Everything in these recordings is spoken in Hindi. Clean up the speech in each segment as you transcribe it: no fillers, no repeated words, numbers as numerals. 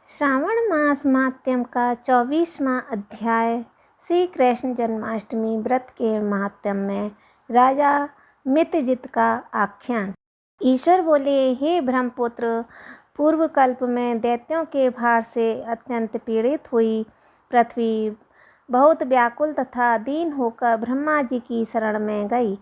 श्रावण मास महात्म्य का 24वां अध्याय। श्री कृष्ण जन्माष्टमी व्रत के महात्म्य में राजा मितजित का आख्यान। ईश्वर बोले, हे ब्रह्मपुत्र, पूर्व कल्प में दैत्यों के भार से अत्यंत पीड़ित हुई पृथ्वी बहुत व्याकुल तथा दीन होकर ब्रह्मा जी की शरण में गई।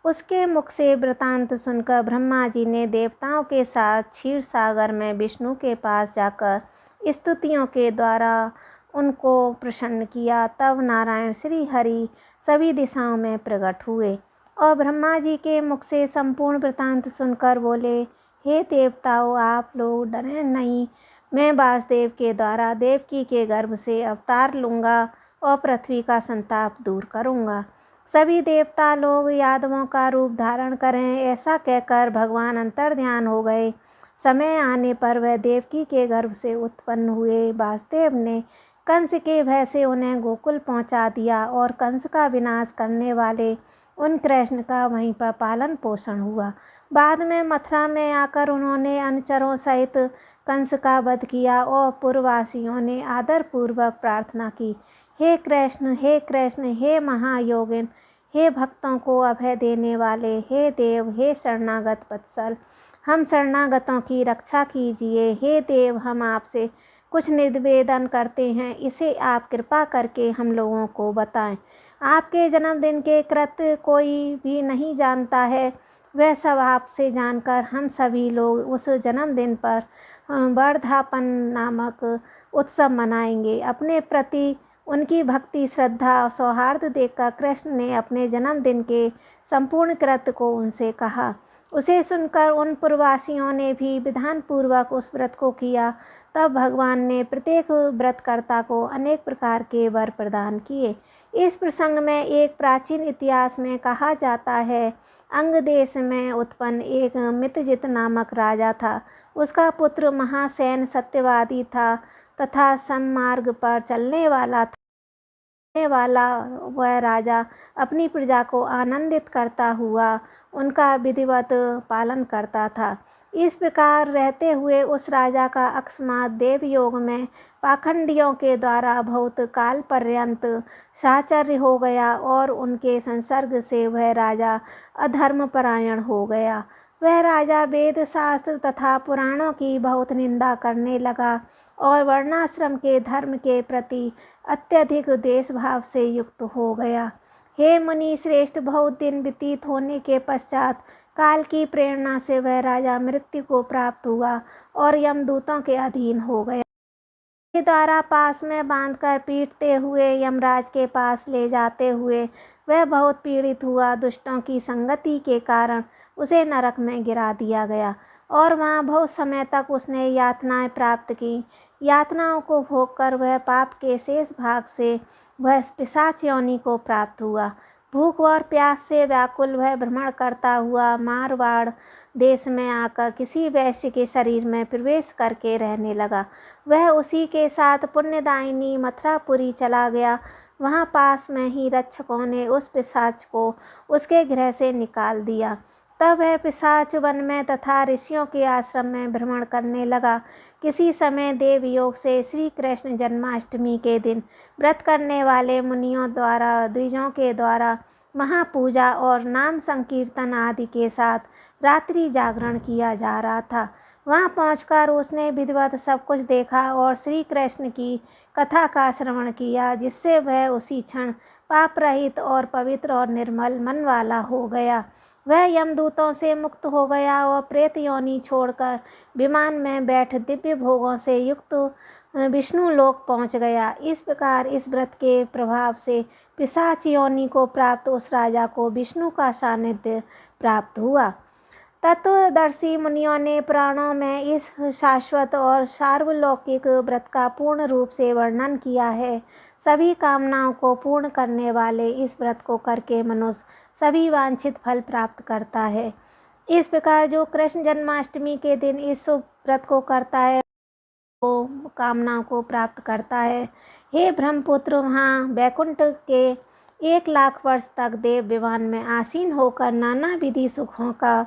उसके मुख से वृतांत सुनकर ब्रह्मा जी ने देवताओं के साथ क्षीर सागर में विष्णु के पास जाकर स्तुतियों के द्वारा उनको प्रसन्न किया। तब नारायण श्री हरि सभी दिशाओं में प्रकट हुए और ब्रह्मा जी के मुख से संपूर्ण वृतांत सुनकर बोले, हे देवताओं, आप लोग डरें नहीं। मैं वासुदेव के द्वारा देवकी के गर्भ से अवतार लूँगा और पृथ्वी का संताप दूर करूँगा। सभी देवता लोग यादवों का रूप धारण करें। ऐसा कहकर भगवान अंतर्ध्यान हो गए। समय आने पर वह देवकी के गर्भ से उत्पन्न हुए। वासुदेव ने कंस के भय से उन्हें गोकुल पहुंचा दिया और कंस का विनाश करने वाले उन कृष्ण का वहीं पर पालन पोषण हुआ। बाद में मथुरा में आकर उन्होंने अनुचरों सहित कंस का वध किया और पुरवासियों ने आदरपूर्वक प्रार्थना की, हे कृष्ण, हे कृष्ण, हे महायोगिन, हे भक्तों को अभय देने वाले, हे देव, हे शरणागत वत्सल, हम शरणागतों की रक्षा कीजिए। हे देव, हम आपसे कुछ निवेदन करते हैं, इसे आप कृपा करके हम लोगों को बताएं। आपके जन्मदिन के कृत्य कोई भी नहीं जानता है, वह सब आपसे जानकर हम सभी लोग उस जन्मदिन पर वर्धापन नामक उत्सव मनाएंगे। अपने प्रति उनकी भक्ति, श्रद्धा और सौहार्द देखकर कृष्ण ने अपने जन्मदिन के संपूर्ण कृत्य को उनसे कहा। उसे सुनकर उन पुरवासियों ने भी विधानपूर्वक उस व्रत को किया। तब भगवान ने प्रत्येक व्रतकर्ता को अनेक प्रकार के वर प्रदान किए। इस प्रसंग में एक प्राचीन इतिहास में कहा जाता है, अंग देश में उत्पन्न एक मितजित नामक राजा था। उसका पुत्र महासेन सत्यवादी था तथा सन्मार्ग पर चलने वाला वह राजा अपनी प्रजा को आनंदित करता हुआ उनका विधिवत पालन करता था। इस प्रकार रहते हुए उस राजा का अकस्मात देवयोग में पाखंडियों के द्वारा बहुत काल पर्यंत साहचर्य हो गया और उनके संसर्ग से वह राजा अधर्मपरायण हो गया। वह राजा वेद शास्त्र तथा पुराणों की बहुत निंदा करने लगा और वर्णाश्रम के धर्म के प्रति अत्यधिक देशभाव से युक्त हो गया। हे मुनि श्रेष्ठ, बहुत दिन व्यतीत होने के पश्चात काल की प्रेरणा से वह राजा मृत्यु को प्राप्त हुआ और यमदूतों के अधीन हो गया। के द्वारा पास में बांधकर पीटते हुए यमराज के पास ले जाते हुए वह बहुत पीड़ित हुआ। दुष्टों की संगति के कारण उसे नरक में गिरा दिया गया और वहाँ बहुत समय तक उसने यातनाएं प्राप्त की। यातनाओं को भोगकर वह पाप के शेष भाग से वह पिशाच योनि को प्राप्त हुआ। भूख और प्यास से व्याकुल वह भ्रमण करता हुआ मारवाड़ देश में आकर किसी वैश्य के शरीर में प्रवेश करके रहने लगा। वह उसी के साथ पुण्यदायिनी मथुरापुरी चला गया। वहाँ पास में ही रक्षकों ने उस पिशाच को उसके गृह से निकाल दिया। तब वह पिशाच वन में तथा ऋषियों के आश्रम में भ्रमण करने लगा। किसी समय देवयोग से श्री कृष्ण जन्माष्टमी के दिन व्रत करने वाले मुनियों द्वारा द्विजों के द्वारा महापूजा और नाम संकीर्तन आदि के साथ रात्रि जागरण किया जा रहा था। वहाँ पहुंचकर उसने विधिवत सब कुछ देखा और श्री कृष्ण की कथा का श्रवण किया, जिससे वह उसी क्षण पाप रहित और पवित्र और निर्मल मन वाला हो गया। वह यमदूतों से मुक्त हो गया और प्रेत योनि छोड़कर विमान में बैठ दिव्य भोगों से युक्त विष्णु लोक पहुँच गया। इस प्रकार इस व्रत के प्रभाव से पिशाच योनि को प्राप्त उस राजा को विष्णु का सानिध्य प्राप्त हुआ। तत्वदर्शी मुनियों ने पुराणों में इस शाश्वत और सार्वलौकिक व्रत का पूर्ण रूप से वर्णन किया है। सभी कामनाओं को पूर्ण करने वाले इस व्रत को करके मनुष्य सभी वांछित फल प्राप्त करता है। इस प्रकार जो कृष्ण जन्माष्टमी के दिन इस व्रत को करता है वो कामनाओं को प्राप्त करता है। हे ब्रह्मपुत्र, वहाँ वैकुंठ के 1,00,000 वर्ष तक देव विमान में आसीन होकर नाना विधि सुखों का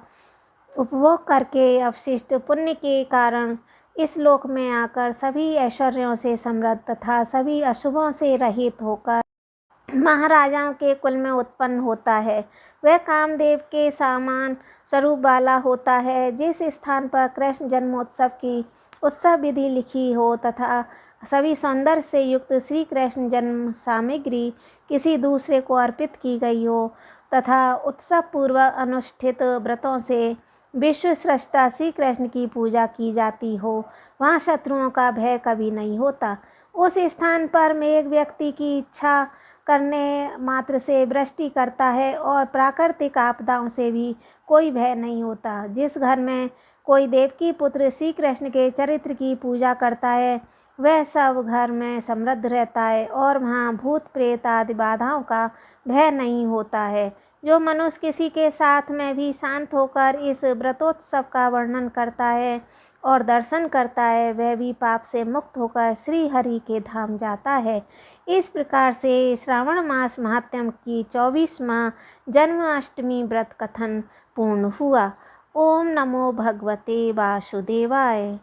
उपभोग करके अवशिष्ट पुण्य के कारण इस लोक में आकर सभी ऐश्वर्यों से समृद्ध तथा सभी अशुभों से रहित होकर महाराजाओं के कुल में उत्पन्न होता है। वह कामदेव के समान स्वरूप वाला होता है। जिस स्थान पर कृष्ण जन्मोत्सव की उत्सव विधि लिखी हो तथा सभी सौंदर्य से युक्त श्री कृष्ण जन्म सामग्री किसी दूसरे को अर्पित की गई हो तथा उत्सव पूर्वक अनुष्ठित व्रतों से विश्व स्रष्टा श्री कृष्ण की पूजा की जाती हो, वहाँ शत्रुओं का भय कभी नहीं होता। उस स्थान पर में एक व्यक्ति की इच्छा करने मात्र से वृष्टि करता है और प्राकृतिक आपदाओं से भी कोई भय नहीं होता। जिस घर में कोई देवकी पुत्र श्री कृष्ण के चरित्र की पूजा करता है वह सब घर में समृद्ध रहता है और वहाँ भूत प्रेत आदि बाधाओं का भय नहीं होता है। जो मनुष्य किसी के साथ में भी शांत होकर इस व्रतोत्सव का वर्णन करता है और दर्शन करता है वह भी पाप से मुक्त होकर श्री हरि के धाम जाता है। इस प्रकार से श्रावण मास महात्म्य की 24वां जन्माष्टमी व्रत कथन पूर्ण हुआ। ओम नमो भगवते वासुदेवाय।